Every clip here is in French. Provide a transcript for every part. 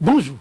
Bonjour.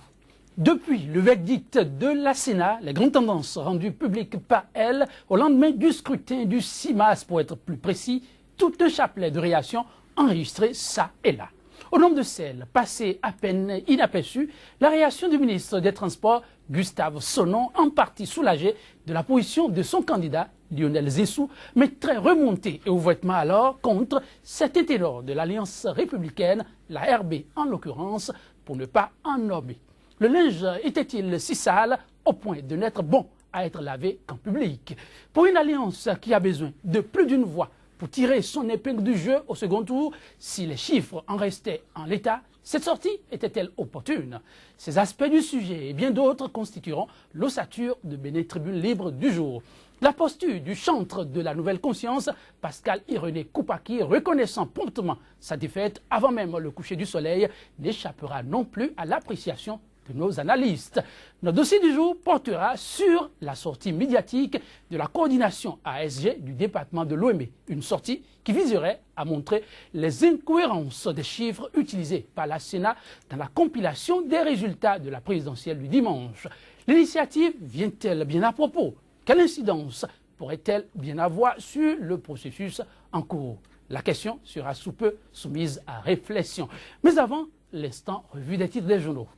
Depuis le verdict de la Sénat, les grandes tendances rendues publiques par elle au lendemain du scrutin du 6 mars, pour être plus précis, tout un chapelet de réactions enregistrées ça et là. Au nombre de celles passées à peine inaperçues, la réaction du ministre des Transports, Gustave Sonneau, en partie soulagé de la position de son candidat, Lionel Zinsou, mais très remonté et ouvertement alors contre cet ténor de l'Alliance républicaine, la RB en l'occurrence, pour ne pas en nommer. Le linge était-il si sale au point de n'être bon à être lavé qu'en public? Pour une alliance qui a besoin de plus d'une voix pour tirer son épingle du jeu au second tour, si les chiffres en restaient en l'état, cette sortie était-elle opportune? Ces aspects du sujet et bien d'autres constitueront l'ossature de Béné Tribune Libre du jour. La posture du chantre de la nouvelle conscience, Pascal Irénée Koupaki, reconnaissant promptement sa défaite avant même le coucher du soleil, n'échappera non plus à l'appréciation de nos analystes. Notre dossier du jour portera sur la sortie médiatique de la coordination ASG du département de l'OME, une sortie qui viserait à montrer les incohérences des chiffres utilisés par la Sénat dans la compilation des résultats de la présidentielle du dimanche. L'initiative vient-elle bien à propos? Quelle incidence pourrait-elle bien avoir sur le processus en cours? La question sera sous peu soumise à réflexion. Mais avant, l'instant revue des titres des journaux.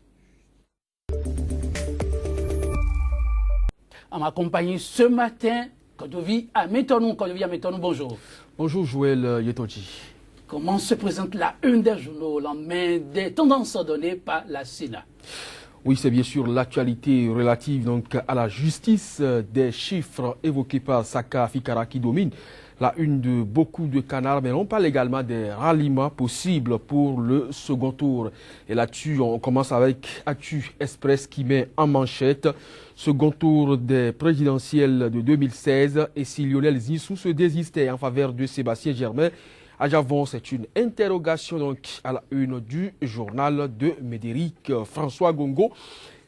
En ma compagnie ce matin, Kodovi Ametonou. Kodovi Ametonou, bonjour. Bonjour Joël Yetonji. Comment se présente la une des journaux au lendemain des tendances données par la Sénat? Oui, c'est bien sûr l'actualité relative donc à la justice des chiffres évoqués par Saka Fikara qui domine la une de beaucoup de canards, mais on parle également des ralliements possibles pour le second tour. Et là-dessus, on commence avec Actu Express qui met en manchette second tour des présidentielles de 2016 et si Lionel Zinsou se désistait en faveur de Sébastien Germain. À Javon, c'est une interrogation donc à la une du journal de Médéric François Gongo,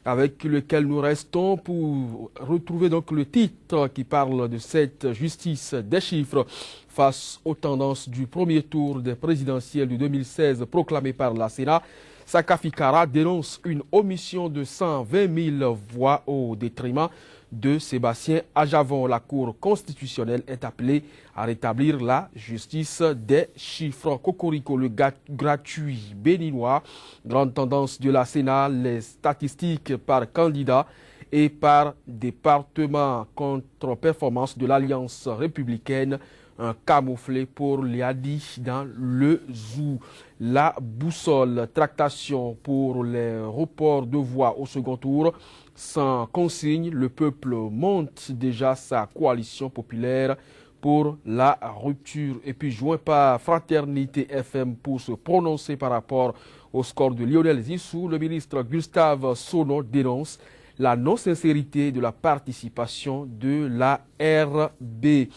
avec lequel nous restons pour retrouver donc le titre qui parle de cette justice des chiffres face aux tendances du premier tour des présidentielles de 2016 proclamées par la Sénat. Saka Fikara dénonce une omission de 120 000 voix au détriment de Sébastien Ajavon. La Cour constitutionnelle est appelée à rétablir la justice des chiffres. Cocorico, le gratuit béninois, grande tendance de la Sénat, les statistiques par candidat et par département, contre-performance de l'Alliance républicaine, un camouflet pour Liadi dans le zoo. La boussole, tractation pour les reports de voix au second tour. Sans consigne, le peuple monte déjà sa coalition populaire pour la rupture. Et puis joint par Fraternité FM pour se prononcer par rapport au score de Lionel Zinsou, le ministre Gustave Sonneau dénonce la non-sincérité de la participation de la RB.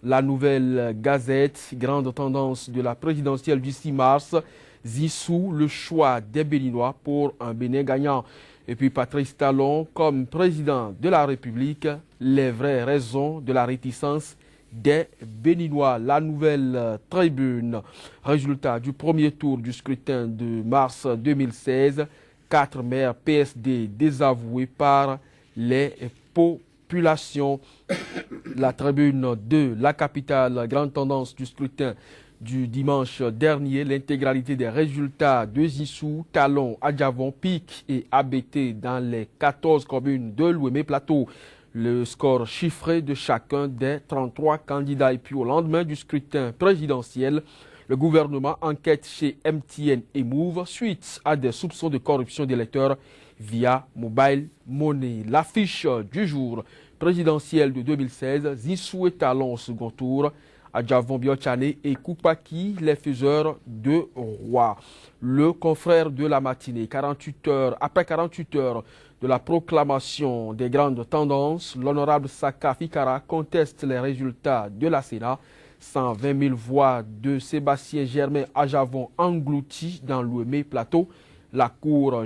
La Nouvelle Gazette, grande tendance de la présidentielle du 6 mars, Zinsou, le choix des Béninois pour un Bénin gagnant. Et puis Patrice Talon, comme président de la République, les vraies raisons de la réticence des Béninois. La Nouvelle Tribune, résultat du premier tour du scrutin de mars 2016, 4 maires PSD désavoués par les populations. La Tribune de la capitale, grande tendance du scrutin du dimanche dernier, l'intégralité des résultats de Zinsou, Talon, Adjavon, Pic et ABT dans les 14 communes de l'Ouémé Plateau. Le score chiffré de chacun des 33 candidats. Et puis au lendemain du scrutin présidentiel, le gouvernement enquête chez MTN et Move suite à des soupçons de corruption d'électeurs via Mobile Money. L'affiche du jour présidentielle de 2016, Zinsou et Talon au second tour, Adjavon Biochane et Koupaki, les faiseurs de roi. Le confrère de la matinée, 48 heures, après 48 heures de la proclamation des grandes tendances, l'honorable Saka Fikara conteste les résultats de la Sénat. 120 000 voix de Sébastien Germain Ajavon engloutis dans l'Ouémé Plateau. La Cour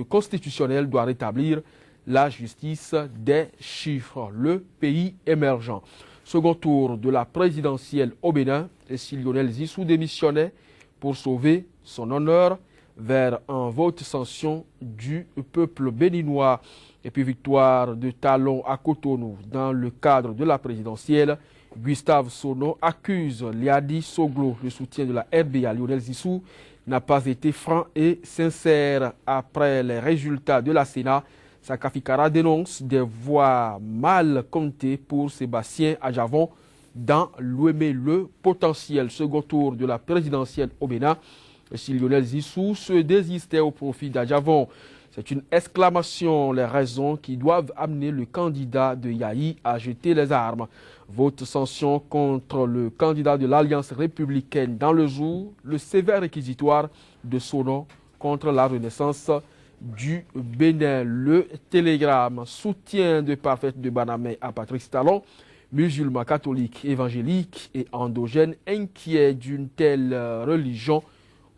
constitutionnelle doit rétablir la justice des chiffres. Le pays émergent. Second tour de la présidentielle au Bénin, et si Lionel Zinsou démissionnait pour sauver son honneur, vers un vote sanction du peuple béninois. Et puis victoire de Talon à Cotonou dans le cadre de la présidentielle. Gustave Sonno accuse Liadi Soglo, le soutien de la RBA Lionel Zissou, n'a pas été franc et sincère. Après les résultats de la Sénat, Saka Fikara dénonce des voix mal comptées pour Sébastien Adjavon dans le potentiel second tour de la présidentielle au Bénin. Si Lionel Zissou se désistait au profit d'Adjavon, c'est une exclamation, les raisons qui doivent amener le candidat de Yahi à jeter les armes. Vote sanction contre le candidat de l'Alliance républicaine dans le jour, le sévère réquisitoire de Sonno contre la renaissance du Bénin. Le télégramme soutien de Parfaite de Banamé à Patrice Talon, musulman catholique, évangélique et endogène, inquiet d'une telle religion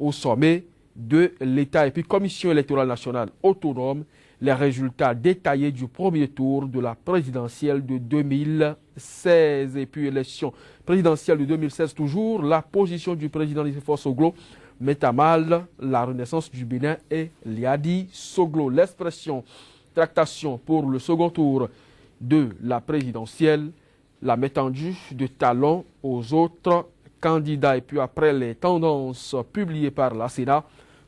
au sommet de l'État. Et puis Commission électorale nationale autonome, les résultats détaillés du premier tour de la présidentielle de 2016. Et puis élection présidentielle de 2016 toujours, la position du président Nicéphore Soglo met à mal la renaissance du Bénin et Liadi Soglo. L'expression tractation pour le second tour de la présidentielle, la met tendue de Talon aux autres candidats. Et puis après les tendances publiées par la Sénat,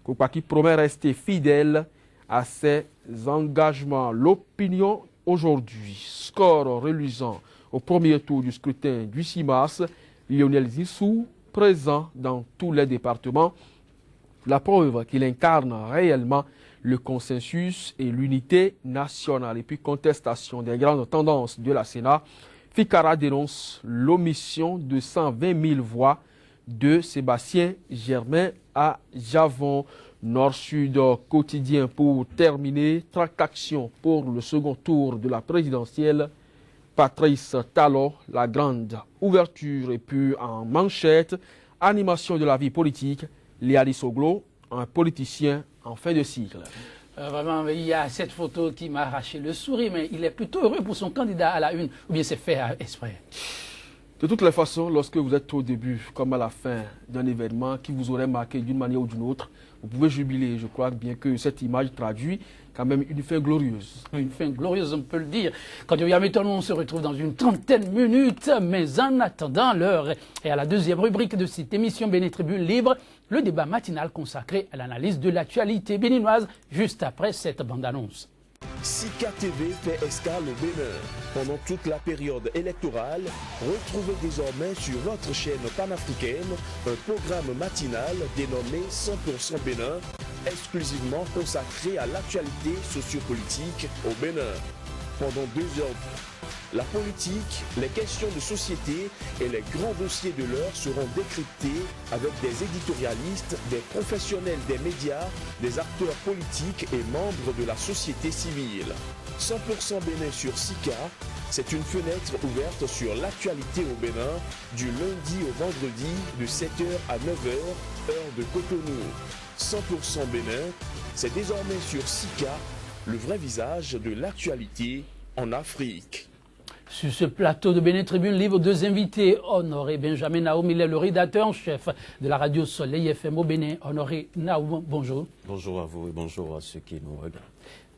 Koupaki promet rester fidèle à ses engagements. L'opinion aujourd'hui, score reluisant au premier tour du scrutin du 6 mars, Lionel Zissou présent dans tous les départements, la preuve qu'il incarne réellement le consensus et l'unité nationale. Et puis contestation des grandes tendances de la Sénat, Fikara dénonce l'omission de 120 000 voix de Sébastien Germain à Javon. Nord-Sud quotidien pour terminer. Tractation pour le second tour de la présidentielle. Patrice Talon, la grande ouverture. Et puis en manchette, animation de la vie politique. Liadi Soglo, un politicien en fin de cycle. Vraiment, il y a cette photo qui m'a arraché le sourire, mais il est plutôt heureux pour son candidat à la une, ou bien c'est fait exprès. De toutes les façons, lorsque vous êtes au début, comme à la fin d'un événement qui vous aurait marqué d'une manière ou d'une autre, vous pouvez jubiler. Je crois bien que cette image traduit quand même une fin glorieuse. Une fin glorieuse, on peut le dire. Quand il y a méthode, on se retrouve dans une trentaine de minutes. Mais en attendant, l'heure est à la deuxième rubrique de cette émission Bénin Tribune Libre, le débat matinal consacré à l'analyse de l'actualité béninoise, juste après cette bande-annonce. Sika TV fait escale au Bénin. Pendant toute la période électorale, retrouvez désormais sur notre chaîne panafricaine un programme matinal dénommé 100% Bénin, exclusivement consacré à l'actualité sociopolitique au Bénin. Pendant 2 heures, la politique, les questions de société et les grands dossiers de l'heure seront décryptés avec des éditorialistes, des professionnels des médias, des acteurs politiques et membres de la société civile. 100% Bénin sur Sika, c'est une fenêtre ouverte sur l'actualité au Bénin du lundi au vendredi de 7h à 9h, heure de Cotonou. 100% Bénin, c'est désormais sur Sika, le vrai visage de l'actualité en Afrique. Sur ce plateau de Bénin Tribune Libre, 2 invités. Honoré Benjamin Naoum, il est le rédacteur en chef de la radio Soleil FM au Bénin. Honoré Naoum, bonjour. Bonjour à vous et bonjour à ceux qui nous regardent.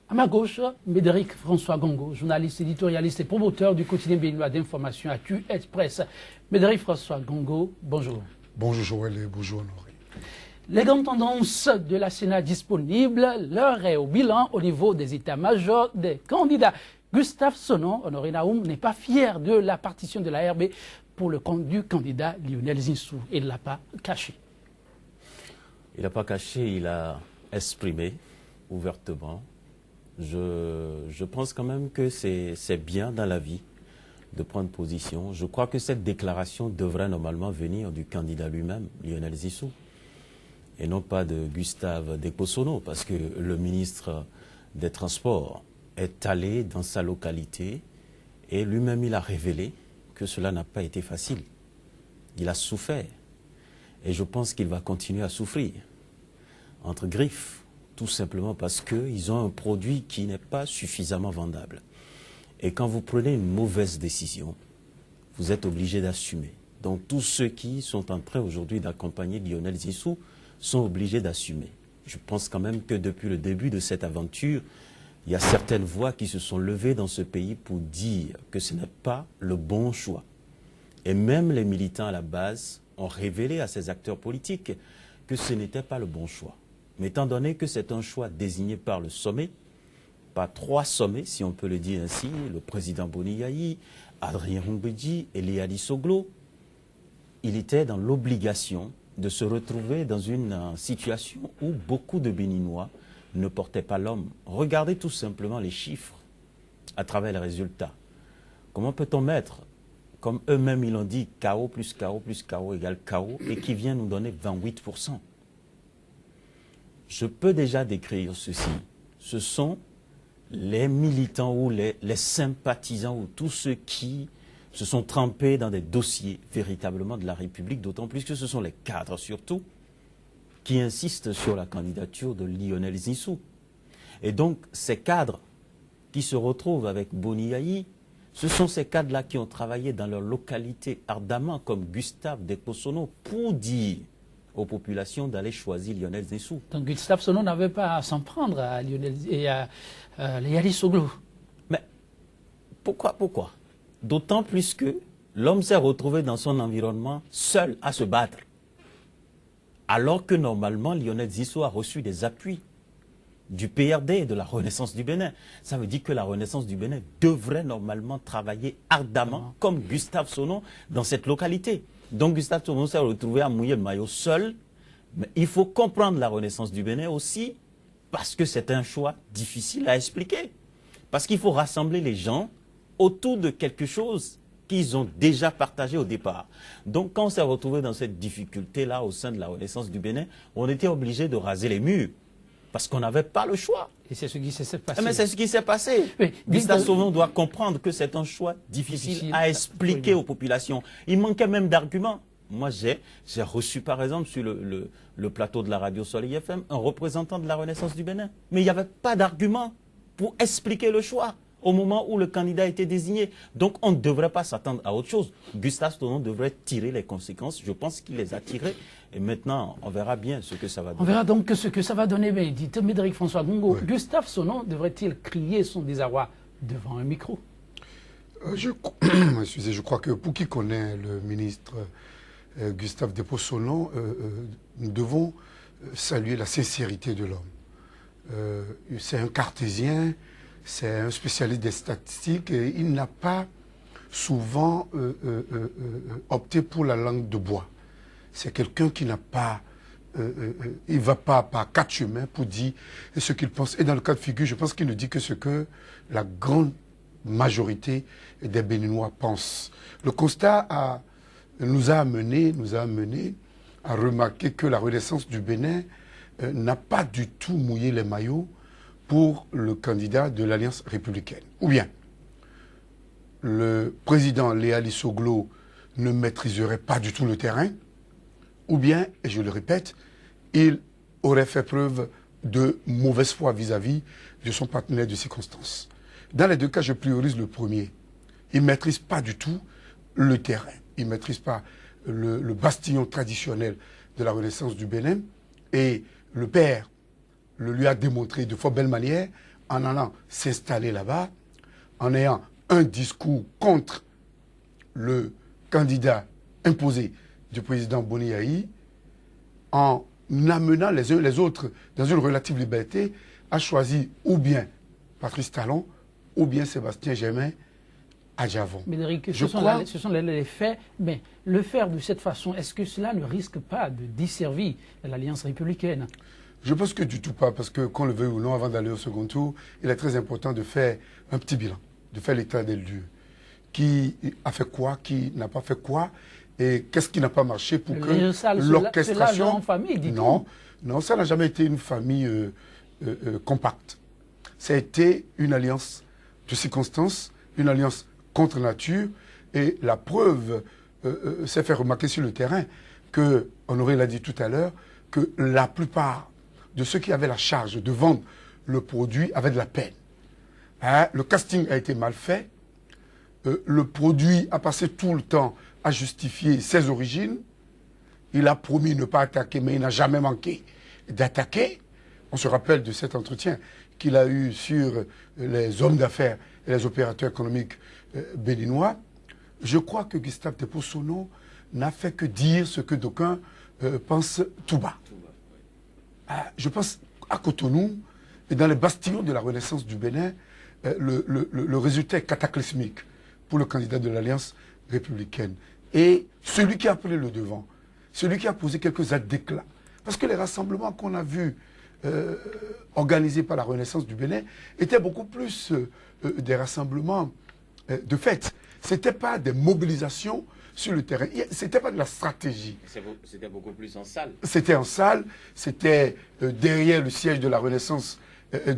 À ma gauche, Médéric François Gongo, journaliste, éditorialiste et promoteur du quotidien béninois d'information Actu Express. Médéric François Gongo, bonjour. Bonjour Joël et bonjour Honoré. Les grandes tendances de la Sénat disponibles, l'heure est au bilan au niveau des états-majors des candidats. Gustave Sonno, Honoré Naoum, n'est pas fier de la partition de la RB pour le compte du candidat Lionel Zissou. Il ne l'a pas caché. Il n'a pas caché, il a exprimé ouvertement. Je pense quand même que c'est bien dans la vie de prendre position. Je crois que cette déclaration devrait normalement venir du candidat lui-même, Lionel Zissou, et non pas de Gustave Sonno, parce que le ministre des Transports est allé dans sa localité et lui-même il a révélé que cela n'a pas été facile. Il a souffert et je pense qu'il va continuer à souffrir entre griffes, tout simplement parce qu'ils ont un produit qui n'est pas suffisamment vendable. Et quand vous prenez une mauvaise décision, vous êtes obligé d'assumer. Donc tous ceux qui sont en train aujourd'hui d'accompagner Lionel Zissou sont obligés d'assumer. je pense quand même que depuis le début de cette aventure, il y a certaines voix qui se sont levées dans ce pays pour dire que ce n'est pas le bon choix. Et même les militants à la base ont révélé à ces acteurs politiques que ce n'était pas le bon choix. Mais étant donné que c'est un choix désigné par le sommet, par 3 sommets, si on peut le dire ainsi, le président Boni Yayi, Adrien Rumbedji et Léali Soglo, il était dans l'obligation de se retrouver dans une situation où beaucoup de Béninois ne portaient pas l'homme. Regardez tout simplement les chiffres à travers les résultats. Comment peut-on mettre, comme eux-mêmes ils l'ont dit, KO plus KO plus KO égale KO, et qui vient nous donner 28%. Je peux déjà décrire ceci. Ce sont les militants ou les sympathisants ou tous ceux qui se sont trempés dans des dossiers véritablement de la République, d'autant plus que ce sont les cadres surtout qui insistent sur la candidature de Lionel Zinsou. Et donc ces cadres qui se retrouvent avec Boni Yayi, ce sont ces cadres-là qui ont travaillé dans leur localité ardemment, comme Gustave Depossono, pour dire aux populations d'aller choisir Lionel Zinsou. Donc Gustave Sono n'avait pas à s'en prendre à Lionel et à Léali Soglo. Mais pourquoi D'autant plus que l'homme s'est retrouvé dans son environnement seul à se battre. Alors que normalement, Lionel Zinsou a reçu des appuis du PRD et de la Renaissance du Bénin. Ça veut dire que la Renaissance du Bénin devrait normalement travailler ardemment, comme Gustave Sono, dans cette localité. Donc Gustave Sono s'est retrouvé à mouiller le maillot seul. Mais il faut comprendre la Renaissance du Bénin aussi, parce que c'est un choix difficile à expliquer. Parce qu'il faut rassembler les gens autour de quelque chose qu'ils ont déjà partagé au départ. Donc quand on s'est retrouvé dans cette difficulté-là au sein de la Renaissance du Bénin, on était obligé de raser les murs. Parce qu'on n'avait pas le choix. Et c'est ce qui s'est passé. Mais c'est ce qui s'est passé. Oui, Gustave Sono doit comprendre que c'est un choix difficile à expliquer aux populations. Il manquait même d'arguments. Moi, j'ai reçu, par exemple, sur le plateau de la radio Soleil FM, un représentant de la Renaissance du Bénin. Mais il n'y avait pas d'argument pour expliquer le choix au moment où le candidat était désigné. Donc, on ne devrait pas s'attendre à autre chose. Gustave Sono devrait tirer les conséquences. Je pense qu'il les a tirées. Et maintenant, on verra bien ce que ça va donner. On verra donc ce que ça va donner. Mais dites, Médéric François Gongo, oui. Gustave Sono devrait-il crier son désarroi devant un micro? Je crois que pour qui connaît le ministre Gustave Depossono, nous devons saluer la sincérité de l'homme. C'est un cartésien, c'est un spécialiste des statistiques et il n'a pas souvent opté pour la langue de bois. C'est quelqu'un qui n'a pas, il ne va pas par 4 chemins pour dire ce qu'il pense. Et dans le cas de figure, je pense qu'il ne dit que ce que la grande majorité des Béninois pensent. Le constat nous a amené à remarquer que la Renaissance du Bénin n'a pas du tout mouillé les maillots pour le candidat de l'Alliance républicaine. Ou bien, le président Léali Soglo ne maîtriserait pas du tout le terrain, ou bien, et je le répète, il aurait fait preuve de mauvaise foi vis-à-vis de son partenaire de circonstance. Dans les deux cas, je priorise le premier. Il ne maîtrise pas du tout le terrain. Il ne maîtrise pas le bastillon traditionnel de la Renaissance du Bénin. Et le père le lui a démontré de fort belle manière en allant s'installer là-bas, en ayant un discours contre le candidat imposé du président Boni Yayi, en amenant les uns les autres dans une relative liberté, a choisi ou bien Patrice Talon ou bien Sébastien Germain à Djavon. Médéric, ce sont les faits, mais le faire de cette façon, est-ce que cela ne risque pas de desservir l'Alliance républicaine? Je pense que du tout pas, parce que qu'on le veuille ou non, avant d'aller au second tour, il est très important de faire un petit bilan, de faire l'état des lieux. Qui a fait quoi, qui n'a pas fait quoi, et qu'est-ce qui n'a pas marché pour que l'orchestration... en famille, dit-on. Non, non, ça n'a jamais été une famille compacte. Ça a été une alliance de circonstances, une alliance contre nature, et la preuve s'est fait remarquer sur le terrain que, Honoré l'a dit tout à l'heure, que la plupart de ceux qui avaient la charge de vendre le produit avaient de la peine. Hein? Le casting a été mal fait, le produit a passé tout le temps à justifier ses origines, il a promis ne pas attaquer, mais il n'a jamais manqué d'attaquer. On se rappelle de cet entretien qu'il a eu sur les hommes d'affaires et les opérateurs économiques béninois. Je crois que Gustave Depossono n'a fait que dire ce que d'aucuns pensent tout bas. Je pense à Cotonou et dans les bastions de la Renaissance du Bénin, le résultat est cataclysmique pour le candidat de l'Alliance républicaine. Et celui qui a pris le devant, celui qui a posé quelques actes d'éclat. Parce que les rassemblements qu'on a vus organisés par la Renaissance du Bénin étaient beaucoup plus des rassemblements de fait. Ce n'était pas des mobilisations sur le terrain. Ce n'était pas de la stratégie. C'était beaucoup plus en salle. C'était en salle. C'était derrière le siège de la Renaissance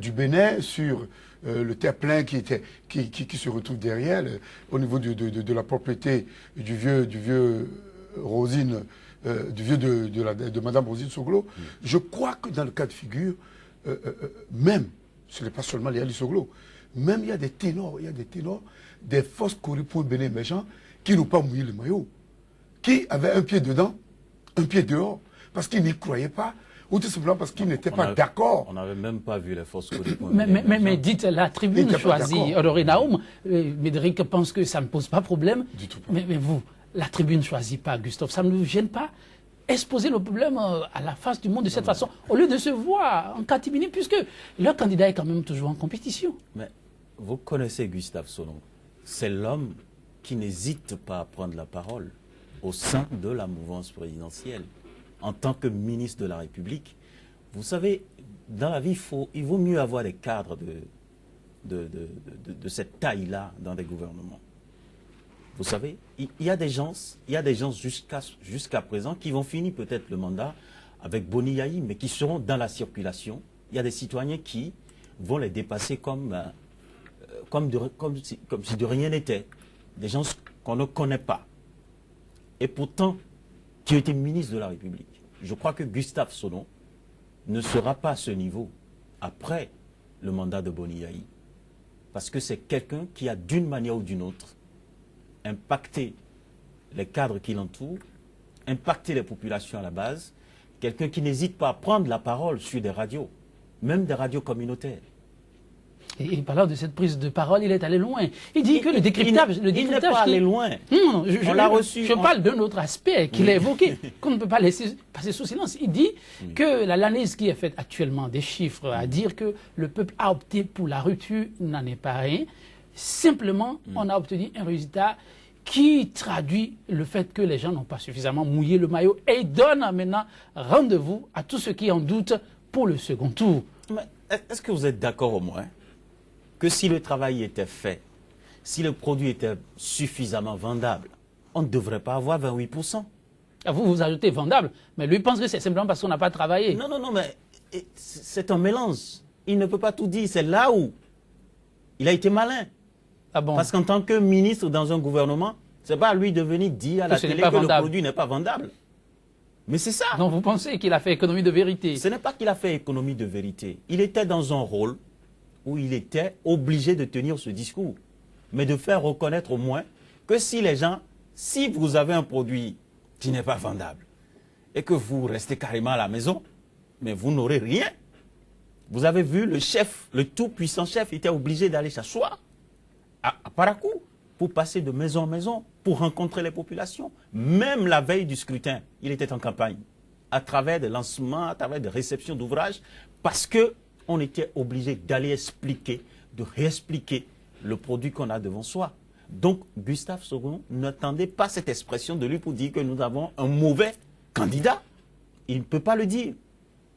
du Bénin, sur le terre-plein qui se retrouve derrière, au niveau de la propriété du vieux Rosine, de Madame Rosine Soglo. Je crois que dans le cas de figure, même, ce n'est pas seulement Léa Soglo, même il y a des ténors, des forces corruptions Bénin émergents qui n'ont pas mouillé le maillot, qui avaient un pied dedans, un pied dehors, parce qu'ils n'y croyaient pas, ou tout simplement parce qu'ils n'étaient pas d'accord. On n'avait même pas vu les forces corruptions. Mais dites, la tribune choisie, alors Naoum, Médéric pense que ça ne pose pas problème, Du tout pas. mais vous, la tribune ne choisit pas, Gustave, ça ne vous gêne pas exposer le problème à la face du monde de cette façon, au lieu de se voir en catimini, puisque leur candidat est quand même toujours en compétition. Mais vous connaissez Gustave Sonon. C'est l'homme qui n'hésite pas à prendre la parole au sein de la mouvance présidentielle. En tant que ministre de la République, vous savez, dans la vie, il vaut mieux avoir des cadres de cette taille-là dans des gouvernements. Vous savez, il y a des gens jusqu'à présent qui vont finir peut-être le mandat avec Boni Yayi, mais qui seront dans la circulation. Il y a des citoyens qui vont les dépasser comme si de rien n'était. Des gens qu'on ne connaît pas. Et pourtant, qui était ministre de la République. Je crois que Gustave Sonon ne sera pas à ce niveau après le mandat de Boni Yayi. Parce que c'est quelqu'un qui a d'une manière ou d'une autre impacté les cadres qui l'entourent, impacté les populations à la base, quelqu'un qui n'hésite pas à prendre la parole sur des radios, même des radios communautaires. Et parlant de cette prise de parole, il est allé loin. Il dit que le décryptage... Il n'est pas allé loin. Non, on l'a reçu. Je parle d'un autre aspect qu'il a évoqué, qu'on ne peut pas laisser passer sous silence. Il dit que l'analyse qui est faite actuellement des chiffres, à dire que le peuple a opté pour la rupture, n'en est pas rien. Simplement, on a obtenu un résultat qui traduit le fait que les gens n'ont pas suffisamment mouillé le maillot et donne maintenant rendez-vous à tous ceux qui en doutent pour le second tour. Mais est-ce que vous êtes d'accord au moins que si le travail était fait, si le produit était suffisamment vendable, on ne devrait pas avoir 28%? Vous ajoutez vendable, mais lui pense que c'est simplement parce qu'on n'a pas travaillé. Non, mais c'est un mélange. Il ne peut pas tout dire. C'est là où il a été malin. Ah bon? Parce qu'en tant que ministre dans un gouvernement, c'est pas à lui de venir dire à la télé que le produit n'est pas vendable. Mais c'est ça. Donc vous pensez qu'il a fait économie de vérité? Ce n'est pas qu'il a fait économie de vérité. Il était dans un rôle où il était obligé de tenir ce discours, mais de faire reconnaître au moins que si vous avez un produit qui n'est pas vendable et que vous restez carrément à la maison, mais vous n'aurez rien. Vous avez vu le chef, le tout-puissant chef, était obligé d'aller s'asseoir à Parakou pour passer de maison en maison, pour rencontrer les populations. Même la veille du scrutin, il était en campagne, à travers des lancements, à travers des réceptions d'ouvrages, parce qu'on était obligé d'aller expliquer, de réexpliquer le produit qu'on a devant soi. Donc, Gustave Sonon n'attendait pas cette expression de lui pour dire que nous avons un mauvais candidat. Il ne peut pas le dire.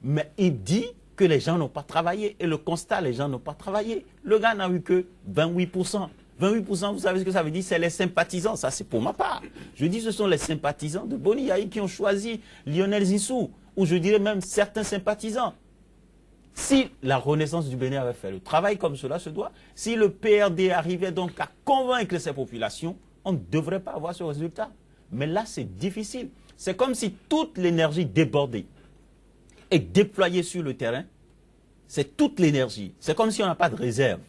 Mais il dit que les gens n'ont pas travaillé. Et le constat, les gens n'ont pas travaillé. Le gars n'a eu que 28%. 28%, vous savez ce que ça veut dire? C'est les sympathisants. Ça, c'est pour ma part. Je dis ce sont les sympathisants de Boni Yayi qui ont choisi Lionel Zinsou. Ou je dirais même certains sympathisants. Si la Renaissance du Bénin avait fait le travail comme cela se doit, si le PRD arrivait donc à convaincre ces populations, on ne devrait pas avoir ce résultat. Mais là, c'est difficile. C'est comme si toute l'énergie débordée est déployée sur le terrain. C'est toute l'énergie. C'est comme si on n'a pas de réserve.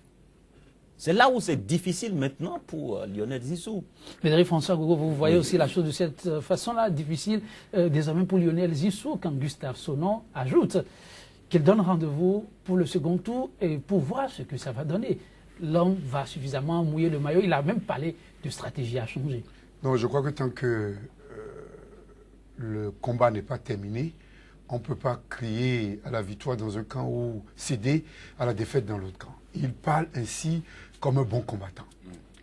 C'est là où c'est difficile maintenant pour Lionel Zinsou. Frédéric François Gogo, vous voyez aussi la chose de cette façon-là, difficile désormais pour Lionel Zinsou, quand Gustave Sonon ajoute qu'il donne rendez-vous pour le second tour et pour voir ce que ça va donner. L'homme va suffisamment mouiller le maillot. Il a même parlé de stratégie à changer. Non, je crois que tant que le combat n'est pas terminé, on ne peut pas crier à la victoire dans un camp ou céder à la défaite dans l'autre camp. Il parle ainsi comme un bon combattant.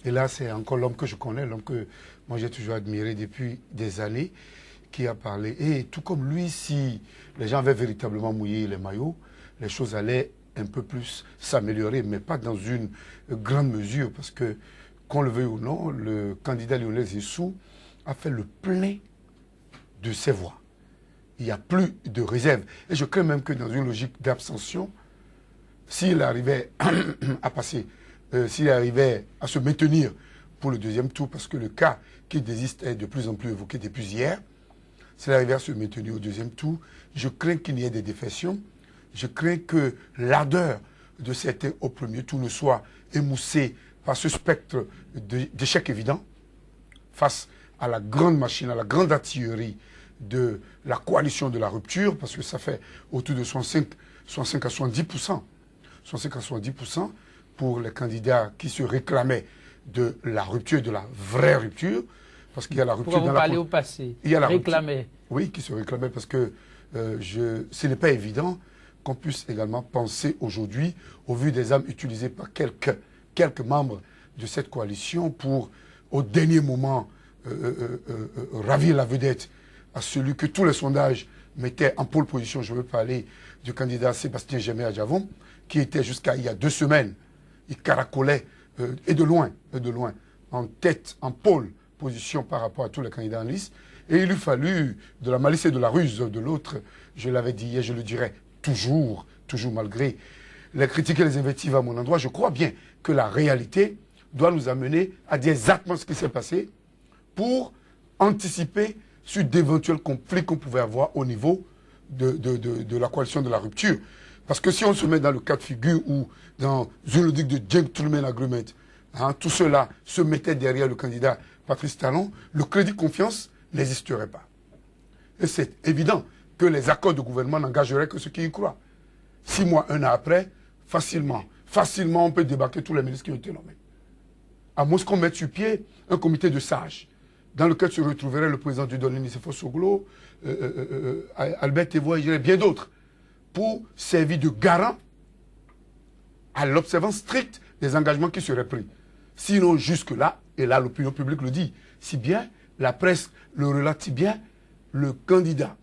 Et là, c'est encore l'homme que je connais, l'homme que moi j'ai toujours admiré depuis des années, qui a parlé. Et tout comme lui, si les gens avaient véritablement mouillé les maillots, les choses allaient un peu plus s'améliorer, mais pas dans une grande mesure, parce que, qu'on le veuille ou non, le candidat Lionel Zinsou a fait le plein de ses voix. Il n'y a plus de réserve. Et je crains même que dans une logique d'abstention, s'il arrivait à passer, s'il arrivait à se maintenir pour le deuxième tour, parce que le cas qui désiste est de plus en plus évoqué depuis hier, s'il arrivait à se maintenir au deuxième tour, je crains qu'il y ait des défections. Je crains que l'ardeur de certains au premier tour ne soit émoussée par ce spectre d'échec évident face à la grande machine, à la grande artillerie de la coalition de la rupture, parce que ça fait autour de 65 à 70%. 65 à 70% pour les candidats qui se réclamaient de la rupture, de la vraie rupture, parce qu'il y a la rupture. Pourquoi vous parlez au passé? Il y a la réclamait. Rupture, oui, qui se réclamait, parce que ce n'est pas évident qu'on puisse également penser aujourd'hui, au vu des armes utilisées par quelques membres de cette coalition pour, au dernier moment, ravir la vedette à celui que tous les sondages mettaient en pole position. Je veux parler du candidat Sébastien Germain-Adjavon, qui était jusqu'à il y a 2 semaines, il caracolait, et de loin, en tête, en pole position par rapport à tous les candidats en liste. Et il eût fallu de la malice et de la ruse de l'autre, je l'avais dit et je le dirai toujours malgré les critiques et les invectives à mon endroit, je crois bien que la réalité doit nous amener à dire exactement ce qui s'est passé pour anticiper sur d'éventuels conflits qu'on pouvait avoir au niveau de la coalition de la rupture. Parce que si on se met dans le cas de figure ou dans une logique de gentleman agreement, hein, tout cela se mettait derrière le candidat Patrice Talon, le crédit confiance n'existerait pas. Et c'est évident que les accords de gouvernement n'engageraient que ceux qui y croient. 6 mois, 1 an après, facilement, on peut débarquer tous les ministres qui ont été nommés. À moins qu'on mette sur pied un comité de sages, dans lequel se retrouverait le président du Don Nicéphore Soglo, Albert Tevoix et bien d'autres, pour servir de garant à l'observance stricte des engagements qui seraient pris. Sinon, jusque-là, et là l'opinion publique le dit, si bien, la presse le relate si bien, le candidat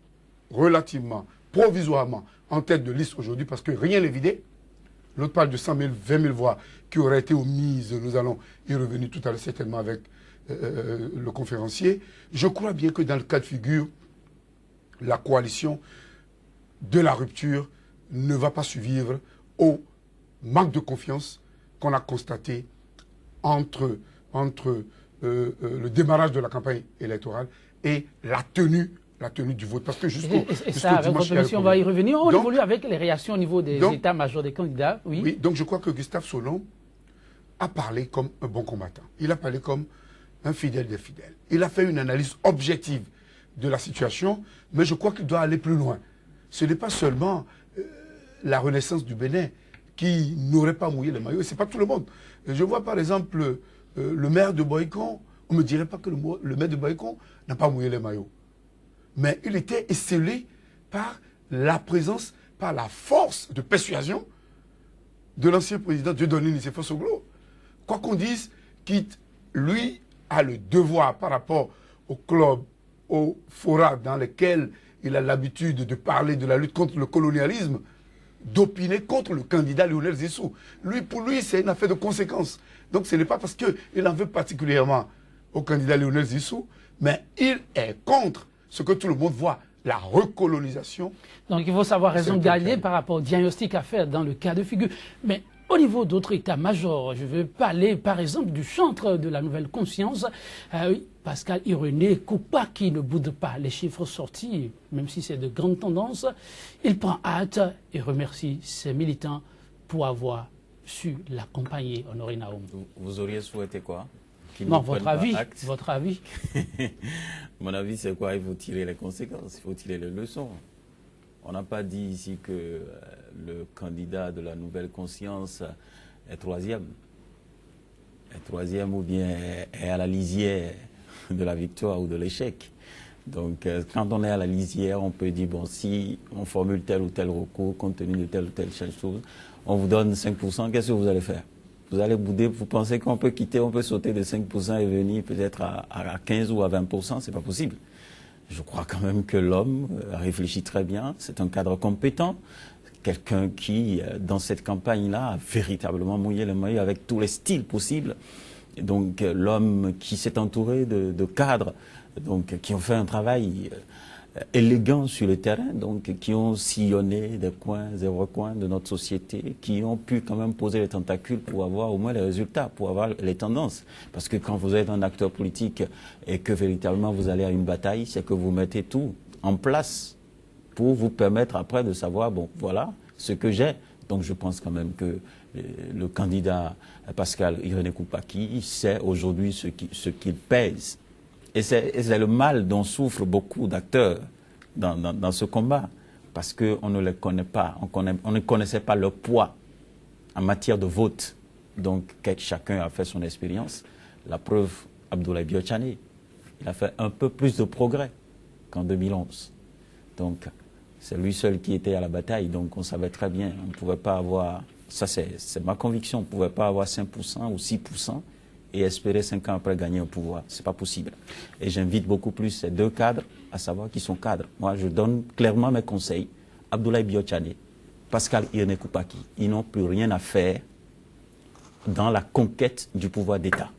relativement, provisoirement, en tête de liste aujourd'hui, parce que rien n'est vidé. L'autre parle de 100 000, 20 000 voix qui auraient été omises. Nous allons y revenir tout à l'heure certainement avec le conférencier. Je crois bien que dans le cas de figure, la coalition de la rupture ne va pas survivre au manque de confiance qu'on a constaté entre le démarrage de la campagne électorale et la tenue du vote. Parce que jusqu'au dimanche, on va y revenir. On évolue avec les réactions au niveau des états-majors des candidats. Oui. Oui, donc je crois que Gustave Solon a parlé comme un bon combattant. Il a parlé comme un fidèle des fidèles. Il a fait une analyse objective de la situation, mais je crois qu'il doit aller plus loin. Ce n'est pas seulement la renaissance du Bénin qui n'aurait pas mouillé les maillots, ce n'est pas tout le monde. Je vois par exemple le maire de Boïcon, on ne me dirait pas que le maire de Boïcon n'a pas mouillé les maillots. Mais il était esselé par la présence, par la force de persuasion de l'ancien président Dieudonné Nicéphore Soglo. Quoi qu'on dise, quitte, lui a le devoir par rapport au club, au fora dans lesquels il a l'habitude de parler de la lutte contre le colonialisme, d'opiner contre le candidat Lionel Zinsou. Pour lui, c'est une affaire de conséquences. Donc ce n'est pas parce qu'il en veut particulièrement au candidat Lionel Zinsou, mais il est contre ce que tout le monde voit, la recolonisation. Donc il faut savoir raison garder par rapport au diagnostic à faire dans le cas de figure. Mais au niveau d'autres états-majors, je veux parler par exemple du chantre de la nouvelle conscience, Pascal Irénée Koupa, qui ne boude pas les chiffres sortis, même si c'est de grandes tendances. Il prend hâte et remercie ses militants pour avoir su l'accompagner, Honoré Naoum. Vous auriez souhaité quoi? Non, votre avis. Mon avis, c'est quoi? Il faut tirer les conséquences, il faut tirer les leçons. On n'a pas dit ici que le candidat de la nouvelle conscience est troisième. Est troisième ou bien est à la lisière de la victoire ou de l'échec. Donc, quand on est à la lisière, on peut dire, bon, si on formule tel ou tel recours, compte tenu de telle ou telle chose, on vous donne 5%, qu'est-ce que vous allez faire? Vous allez bouder, vous pensez qu'on peut quitter, on peut sauter de 5% et venir peut-être à 15 ou à 20%, c'est pas possible. Je crois quand même que l'homme réfléchit très bien, c'est un cadre compétent, quelqu'un qui, dans cette campagne-là, a véritablement mouillé le maillot avec tous les styles possibles. Et donc, l'homme qui s'est entouré de cadres, donc, qui ont fait un travail élégant sur le terrain, donc, qui ont sillonné des coins et recoins de notre société, qui ont pu quand même poser les tentacules pour avoir au moins les résultats, pour avoir les tendances. Parce que quand vous êtes un acteur politique et que véritablement vous allez à une bataille, c'est que vous mettez tout en place pour vous permettre après de savoir, bon, voilà ce que j'ai. Donc je pense quand même que le candidat Pascal Irénée Koupaki sait aujourd'hui ce qu'il pèse. Et c'est le mal dont souffrent beaucoup d'acteurs dans ce combat, parce qu'on ne les connaît pas, on ne connaissait pas leur poids en matière de vote. Donc chacun a fait son expérience. La preuve, Abdoulaye Biotchane, il a fait un peu plus de progrès qu'en 2011. Donc c'est lui seul qui était à la bataille, donc on savait très bien, on ne pouvait pas avoir, ça c'est ma conviction, on ne pouvait pas avoir 5% ou 6%, et espérer 5 ans après gagner un pouvoir. Ce n'est pas possible. Et j'invite beaucoup plus ces deux cadres à savoir qu'ils sont cadres. Moi, je donne clairement mes conseils. Abdoulaye Biotchane, Pascal Irénée Koupaki, ils n'ont plus rien à faire dans la conquête du pouvoir d'État.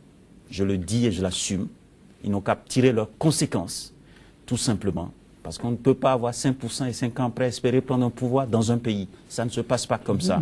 Je le dis et je l'assume. Ils n'ont qu'à tirer leurs conséquences, tout simplement. Parce qu'on ne peut pas avoir 5% et 5 ans après espérer prendre un pouvoir dans un pays. Ça ne se passe pas comme ça.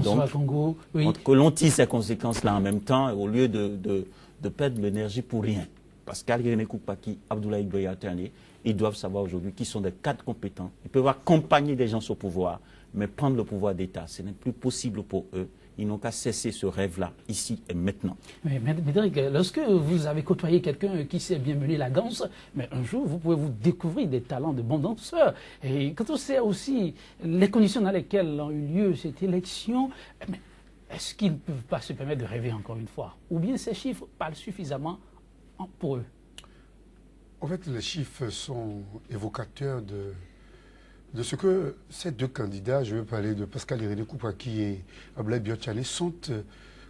Donc, Congo, oui. Que l'on tire ces conséquences-là en même temps, au lieu de perdre l'énergie pour rien. Pascal Irénée Koupaki, Abdoulaye Biotchane, ils doivent savoir aujourd'hui qu'ils sont des cadres compétents. Ils peuvent accompagner des gens au pouvoir, mais prendre le pouvoir d'État, ce n'est plus possible pour eux. Ils n'ont qu'à cesser ce rêve-là, ici et maintenant. Mais Médéric, lorsque vous avez côtoyé quelqu'un qui sait bien mener la danse, mais un jour, vous pouvez vous découvrir des talents de bons danseurs. Et quand on sait aussi les conditions dans lesquelles ont eu lieu cette élection, est-ce qu'ils ne peuvent pas se permettre de rêver encore une fois? Ou bien ces chiffres parlent suffisamment pour eux? En fait, les chiffres sont évocateurs de ce que ces deux candidats, je veux parler de Pascal Irénée Koupaki et Abdoulaye Biotchane, sont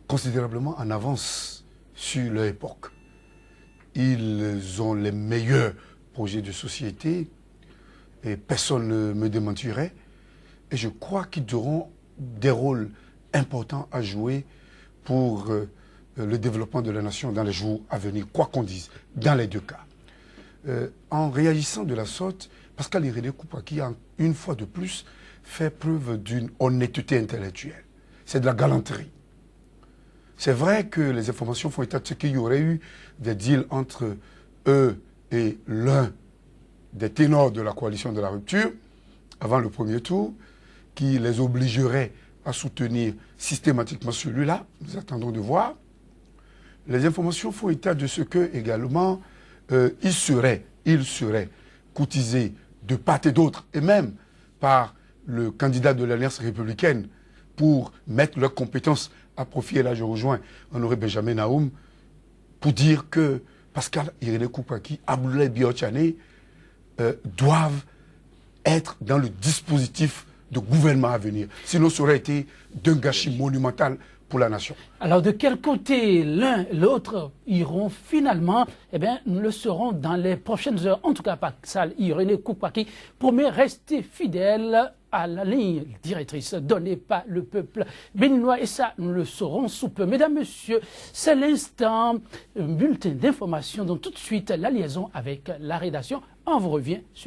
considérablement en avance sur leur époque. Ils ont les meilleurs projets de société et personne ne me démentirait. Et je crois qu'ils auront des rôles importants à jouer pour le développement de la nation dans les jours à venir, quoi qu'on dise, dans les deux cas. En réagissant de la sorte, Pascal Irénée Koupaki a une fois de plus fait preuve d'une honnêteté intellectuelle. C'est de la galanterie. C'est vrai que les informations font état de ce qu'il y aurait eu des deals entre eux et l'un des ténors de la coalition de la rupture, avant le premier tour, qui les obligerait à soutenir systématiquement celui-là. Nous attendons de voir. Les informations font état de ce que, également, il serait courtisé de part et d'autre, et même par le candidat de l'Alliance républicaine, pour mettre leurs compétences à profit. Et là, je rejoins Honoré Benjamin Naoum, pour dire que Pascal Irénée Koupaki, Abdoulaye Biotchane doivent être dans le dispositif de gouvernement à venir. Sinon, ça aurait été d'un gâchis monumental pour la nation. Alors, de quel côté l'un et l'autre iront finalement? Eh bien, nous le saurons dans les prochaines heures. En tout cas, Pascal Irénée Koupaki promet rester fidèle à la ligne directrice donnée par le peuple béninois. Et ça, nous le saurons sous peu. Mesdames, Messieurs, c'est l'instant bulletin d'information. Donc, tout de suite, la liaison avec la rédaction. On vous revient sur